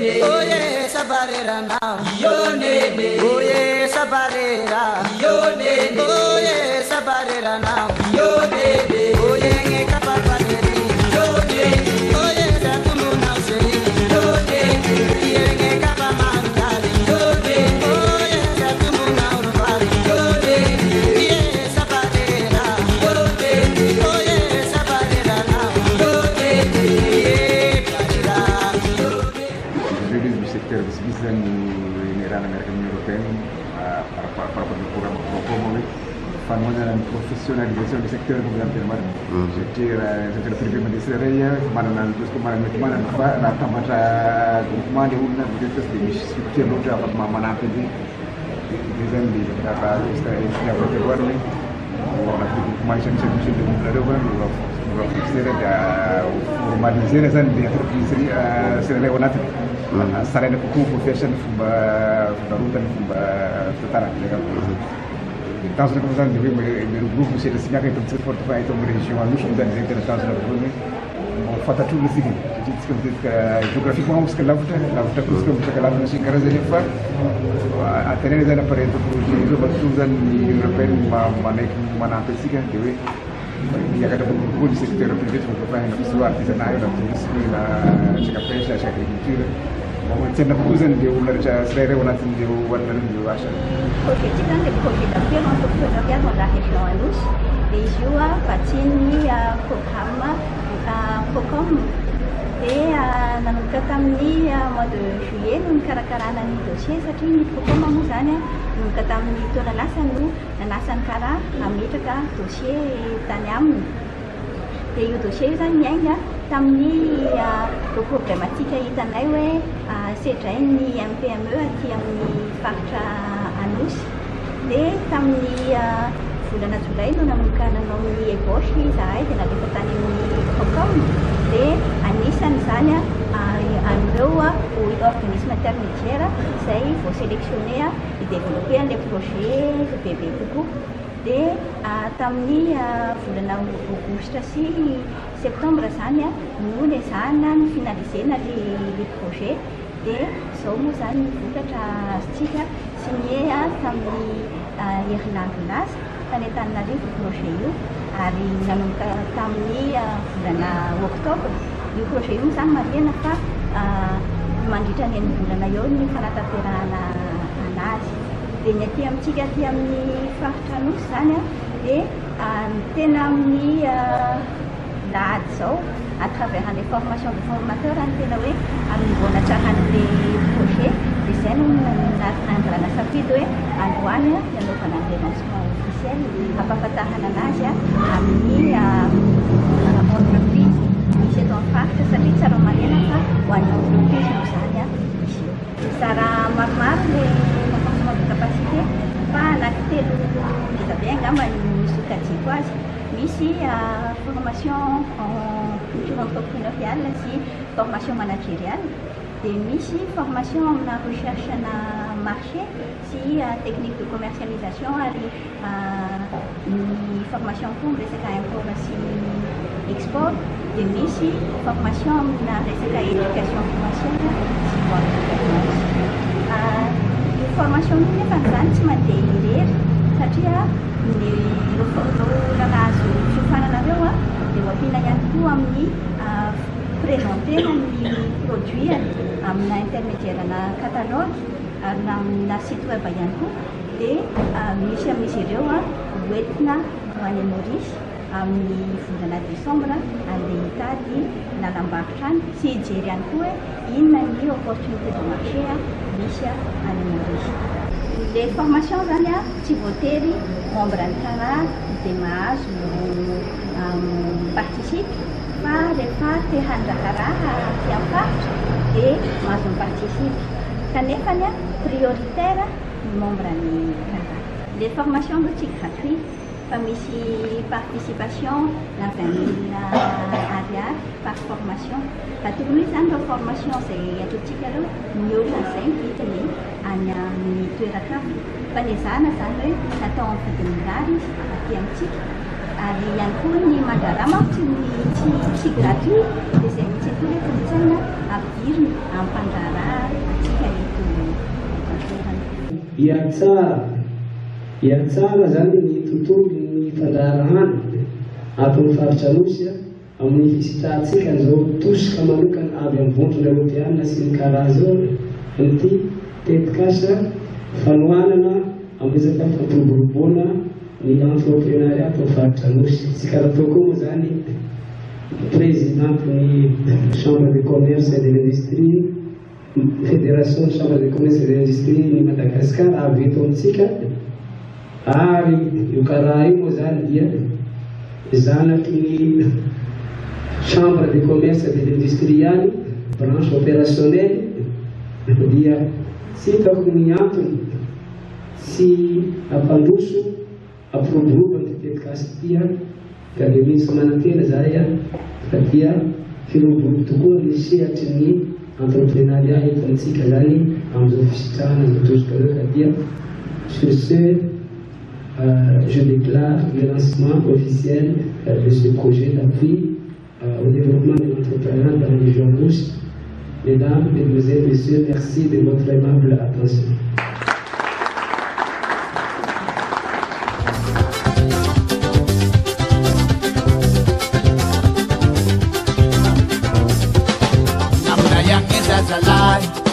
oye sabarera now yonene oye sabarera yonene oye sabarera now yonene oye ngekapapa neri yonene oye sakumu now seri yonene oye ngekapa mandali yonene oye sakumu now rufari yonene oye sabarera yonene oye sabarera now secteur de service général américaine européenne par rapport au programme proposé par la professionnalisation du secteur gouvernemental. J'étais le secteur privé ministériel, maintenant tout ce que maintenant la tamata groupement de une des structures de développement manapédi des années de la c'est avec le gouvernement on a fait une marche de gouvernement formaliser les entreprises c'est les honnêtes sarene ko ko fashion fumba daruta fumba totara legal dans le conseil de le groupe c'est le signal que tout porte pas être en région nous sommes dans les internationaux on fait tout le cycle géographiquement parce que là vous parce que là nous sommes carrés de faire à tenir les appareils de projet je pense que nous européens mana pesika que il y a beaucoup de secteurs privés qui font une histoire artisanale, la tourisme, la pêche, l'agriculture. C'est une cause de serait relative de l'achat. Ok, tu as des projets d'affaires entrepreneuriales dans la région à nous. Les jours, Patini, Procom. Et dans le cas mois de juillet, nous avons un dossier, c'est une Procom à Mouzane. Nous avons un Nasankara, un dossier Tanyam. Et le dossier Zanyanga, Tamni, le problématique Itanaiwe, c'est une MPME qui a mis Fakta à nous. Et Tamni, fulana julay no nanomokana anao ny ébauche izahay dia nalefa tany amin'ny Procom dia anisany zany an'ireo organisme intermédiaire izay vao sélectionné idévelopper les projets bebe kokoa dia tamin'ny volana aogositra sy septembre zany no lezahana ny finalisena le projet dia zao moa zany vokatra azytsika signé tamin'ny Irlande Tananarivo projet io ary nanomboka tamin'ny volana octobre io projet io zany marihana fa mandritra ny volana eo ny fanatanterahana anazy dia ny aty amintsika aty amin'ny faritra nosy zany dia tena amin'ny lahady zao à travers les formations de formateurs tena hoe amin'ny voanatsarany le projet dia izay no nandrana safidy hoe androany nanaovana ny lancement officiel ampahafantarana anazy amin'ny entreprise misy eto amin'ny faritra satria tsara marihana fa ho an'ny entreprise moa zany izy io tsara maromaro le renforcement de capacité fa anankitelo ngeza be angamba ny sokajiko azy misy formation en culture entrepreneuriale sy formation managériale dia misy formation amina recherche na marché sy technique de commercialisation ary ny formation koa resaka import sy export dia misy formation amina resaka éducation financière sy io formation io nefa zany tsy mandeha irery satria olana azo fiofananareo dia hoampiana ihany koa amin'ny présenté ny produit amina intermédiaire na catalogue ary na site web ihany koa dia misy amin'izy ireo hoentina ho any Maurice amin'ny volana décembre andeha hitady nanambarotra any sy hijery ihany koa hoe inona ny opportunité de marché misy any Maurice. Les formations zany tsy voatery membre ny kara dia mahazo participe fa rehefa te handraka raha ty amin'ny faritra dia mahazo participe kanefany prioritaire membre ny kara. Les formations aloha tsy gratuit fa misy participation na 20 000 ariary par formation fa tokony hoe zany reo formation izay ataontsika reo ny olona izay vidiny any amin'ny toeran-kafa fa ny ezahana zany hoe natao amin'ny vidiny mirary izy aty amintsika ary ihany koa ny mandrarama tsy gratuit dia izay mitsety hoe kolotsaina ampidirina ampandrara atsika eto toerana. Hiatsara zany ny tontolo ny fandraharahana ato amin'ny faritra Anosy amin'ny fisitrantsika zao tosika manokana avy amin'ny vondrona Europeana sy ny karaha zao nyty tetikasa fanohanana amin'ny resaka fampiroboroboana ny entreprenariat amin'ny faritra Anosy. Tsy karaha tao koa moa zany présidentiny chambre de commerce et de l'industrie fédération chambre de commerce et de l'industrie ny Madagascar avy eto amintsika. Ary io karaha io moa zany dia zanaky ny chambre de commerce et de l'industrie branche opérationnelle dia tsy hitako ny antony tsy ampandroso ampiroborobo ny tetikasy tia ka dia misy manantena zay fa dia firoborobo tokoa ny sehatry ny entreprenariat eto amintsika zany amin'izao fisitrahana tozoka zao ka dia sur ce je déclare le lancement officiel de ce projet d'appui au développement de l'entrepreneuriat dans la région Anosy. Mesdames, Mesdemoiselles, Messieurs, merci de votre aimable attention.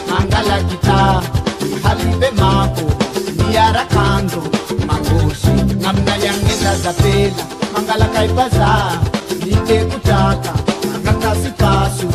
Mangala kita halibe mako miara kando mangosi namna yangeza zapela mangala kaipaza nite kutaka nakatasi pasu